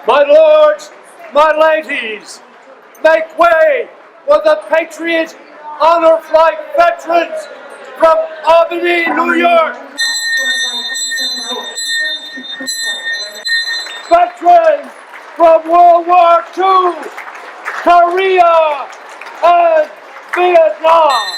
My lords, my ladies, make way for the Patriot Flight veterans from Albany, New York. Veterans from World War II, Korea, and Vietnam.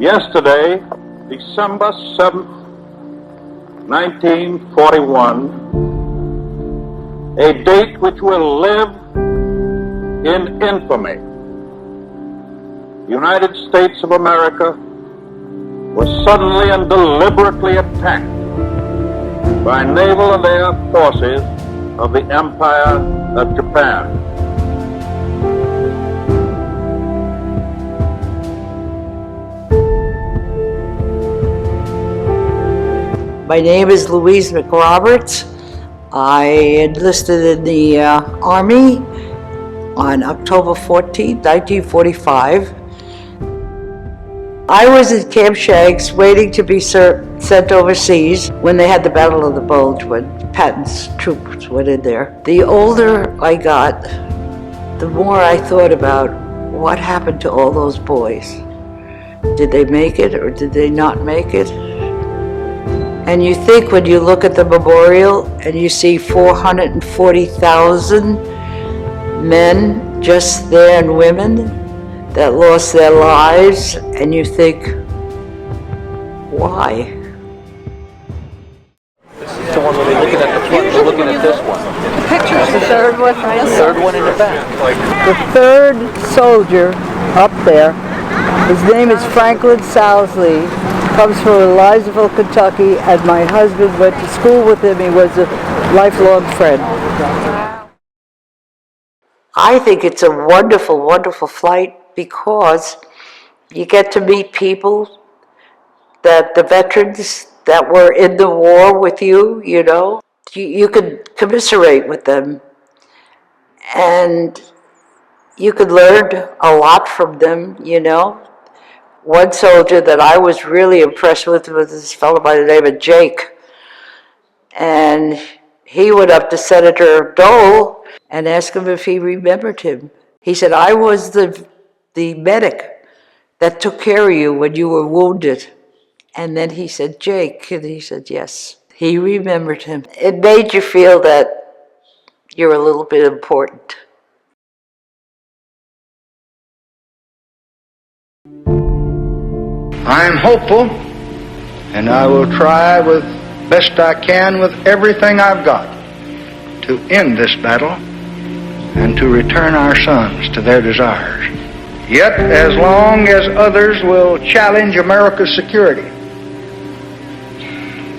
Yesterday, December 7th, 1941, a date which will live in infamy. The United States of America was suddenly and deliberately attacked by naval and air forces of the Empire of Japan. My name is Louise McRoberts. I enlisted in the Army on October 14, 1945. I was at Camp Shanks waiting to be sent overseas when they had the Battle of the Bulge, when Patton's troops went in there. The older I got, the more I thought about what happened to all those boys. Did they make it or did they not make it? And you think when you look at the memorial and you see 440,000 men just there and women that lost their lives, and you think, why? This is the one where they're looking at the front, they're looking at this one. The picture's the third one right The third one in the back. The third soldier up there, his name is Franklin Salsley, comes from Elizaville, Kentucky, and my husband went to school with him. He was a lifelong friend. I think it's a wonderful, wonderful flight because you get to meet people that the veterans that were in the war with you, you know. You could commiserate with them and you could learn a lot from them, you know. One soldier that I was really impressed with was this fellow by the name of Jake. And he went up to Senator Dole and asked him if he remembered him. He said, I was the medic that took care of you when you were wounded. And then he said, Jake, and he said, yes. He remembered him. It made you feel that you're a little bit important. I'm hopeful, and I will try with best I can with everything I've got to end this battle and to return our sons to their desires. Yet, as long as others will challenge America's security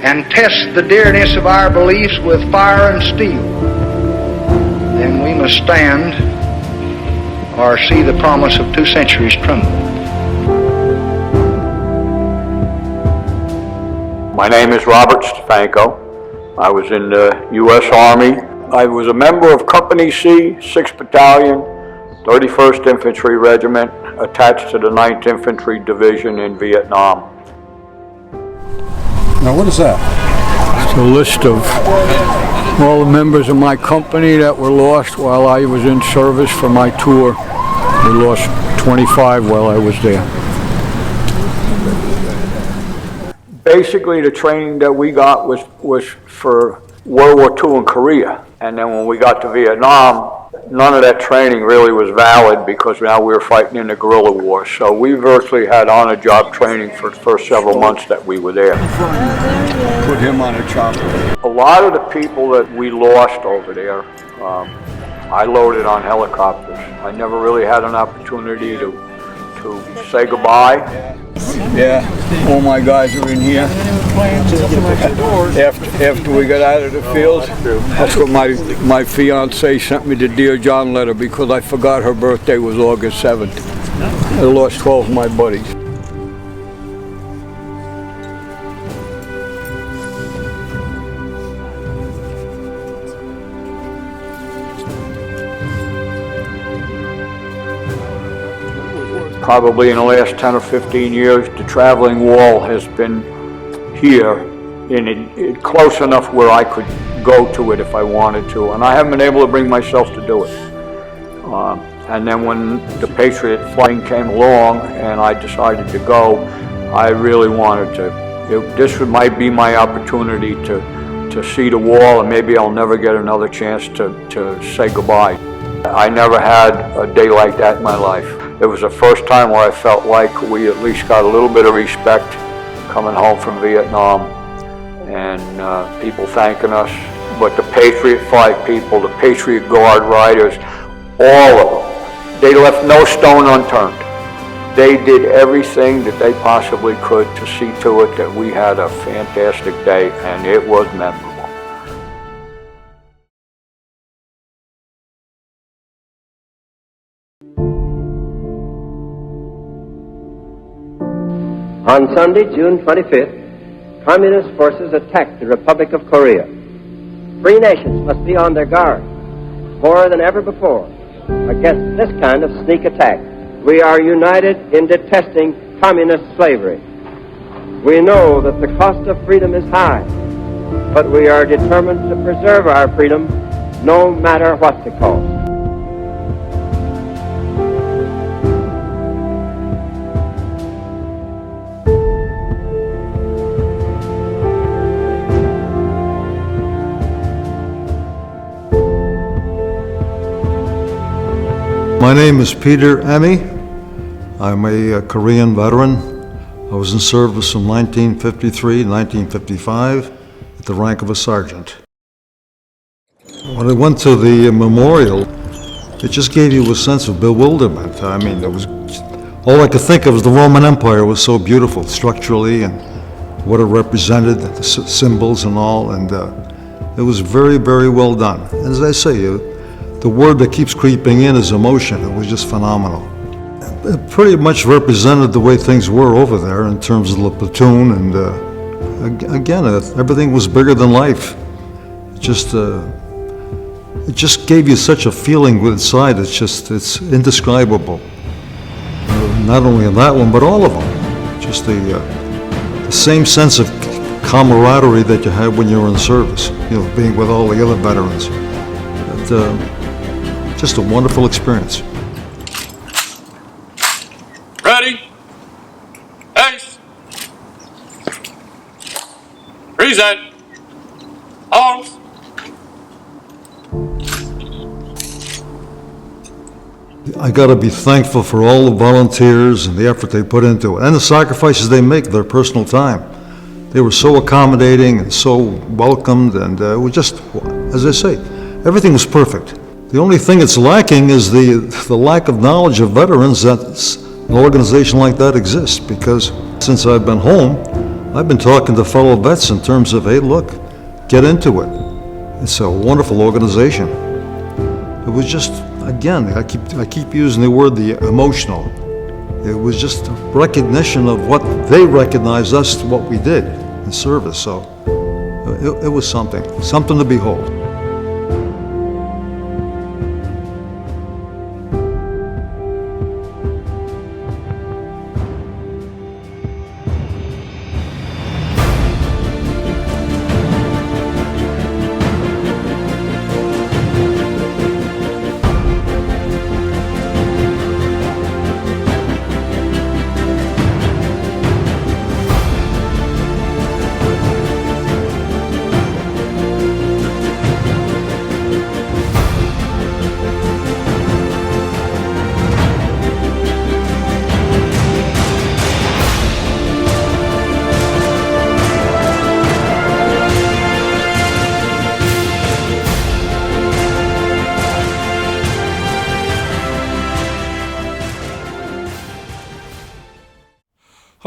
and test the dearness of our beliefs with fire and steel, then we must stand or see the promise of 2 centuries crumble. My name is Robert Stefanko. I was in the U.S. Army. I was a member of Company C, 6th Battalion, 31st Infantry Regiment, attached to the 9th Infantry Division in Vietnam. Now, what is that? It's a list of all the members of my company that were lost while I was in service for my tour. We lost 25 while I was there. Basically, the training that we got was for World War II in Korea. And then when we got to Vietnam, none of that training really was valid because now we were fighting in the guerrilla war. So we virtually had on-the-job training for the first several months that we were there. Put him on a chopper. A lot of the people that we lost over there, I loaded on helicopters. I never really had an opportunity to say goodbye. Yeah, all my guys are in here. After we got out of the field, that's what my fiance sent me the Dear John letter because I forgot her birthday was August 7th. I lost 12 of my buddies. Probably in the last 10 or 15 years, the traveling wall has been here close enough where I could go to it if I wanted to, and I haven't been able to bring myself to do it. And then when the Patriot Flight came along and I decided to go, I really wanted to. This might be my opportunity to see the wall, and maybe I'll never get another chance to say goodbye. I never had a day like that in my life. It was the first time where I felt like we at least got a little bit of respect coming home from Vietnam, and people thanking us. But the Patriot Flight people, the Patriot Guard riders, all of them, they left no stone unturned. They did everything that they possibly could to see to it that we had a fantastic day, and it was memorable. On Sunday, June 25th, Communist forces attacked the Republic of Korea. Free nations must be on their guard, more than ever before, against this kind of sneak attack. We are united in detesting communist slavery. We know that the cost of freedom is high, but we are determined to preserve our freedom no matter what the cost. My name is Peter Emmy. I'm a Korean veteran. I was in service from 1953 to 1955 at the rank of a sergeant. When I went to the memorial, it just gave you a sense of bewilderment. I mean, all I could think of was the Roman Empire was so beautiful structurally and what it represented, the symbols and all, and it was very, very well done. And as I say, the word that keeps creeping in is emotion. It was just phenomenal. It pretty much represented the way things were over there in terms of the platoon, and again, everything was bigger than life. It just gave you such a feeling inside. It's indescribable. Not only in that one, but all of them. Just the same sense of camaraderie that you had when you were in service. You know, being with all the other veterans. And, just a wonderful experience. Ready? Ace. Present. Arms. I got to be thankful for all the volunteers and the effort they put into it, and the sacrifices they make, their personal time. They were so accommodating and so welcomed, and it was just, as I say, everything was perfect. The only thing that's lacking is the lack of knowledge of veterans that an organization like that exists, because since I've been home, I've been talking to fellow vets in terms of, hey, look, get into it. It's a wonderful organization. It was just, again, I keep using the word the emotional. It was just a recognition of what they recognized us to what we did in service. So it was something to behold.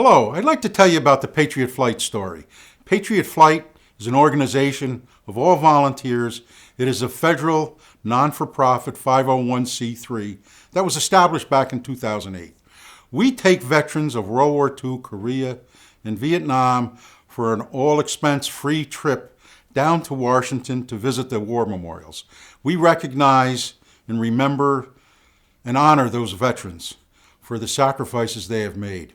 Hello, I'd like to tell you about the Patriot Flight story. Patriot Flight is an organization of all volunteers. It is a federal, non-for-profit 501c3 that was established back in 2008. We take veterans of World War II, Korea, and Vietnam for an all-expense-free trip down to Washington to visit the war memorials. We recognize and remember and honor those veterans for the sacrifices they have made.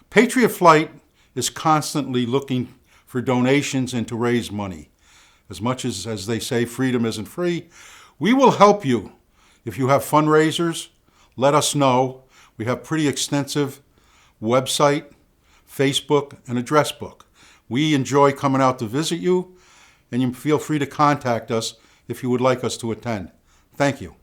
Patriot Flight is constantly looking for donations and to raise money. As much as they say, freedom isn't free, we will help you. If you have fundraisers, let us know. We have pretty extensive website, Facebook, and address book. We enjoy coming out to visit you, and you feel free to contact us if you would like us to attend. Thank you.